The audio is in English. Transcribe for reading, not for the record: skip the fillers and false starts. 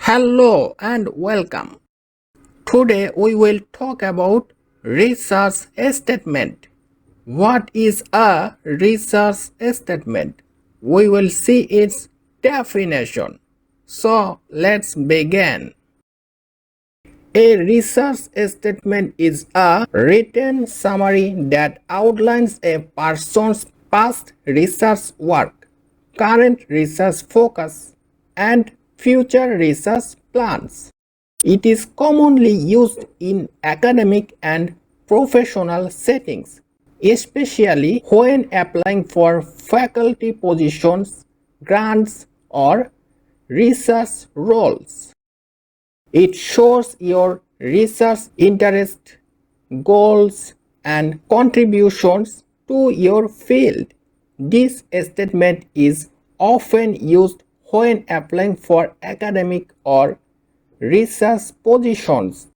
Hello and welcome. Today we will talk about research statement. What is a research statement? We will see its definition. So let's begin. A research statement is a written summary that outlines a person's past research work, current research focus, and future research plans. It is commonly used in academic and professional settings, especially when applying for faculty positions, grants, or research roles. It shows your research interest, goals, and contributions to your field. This statement is often used when applying for academic or research positions.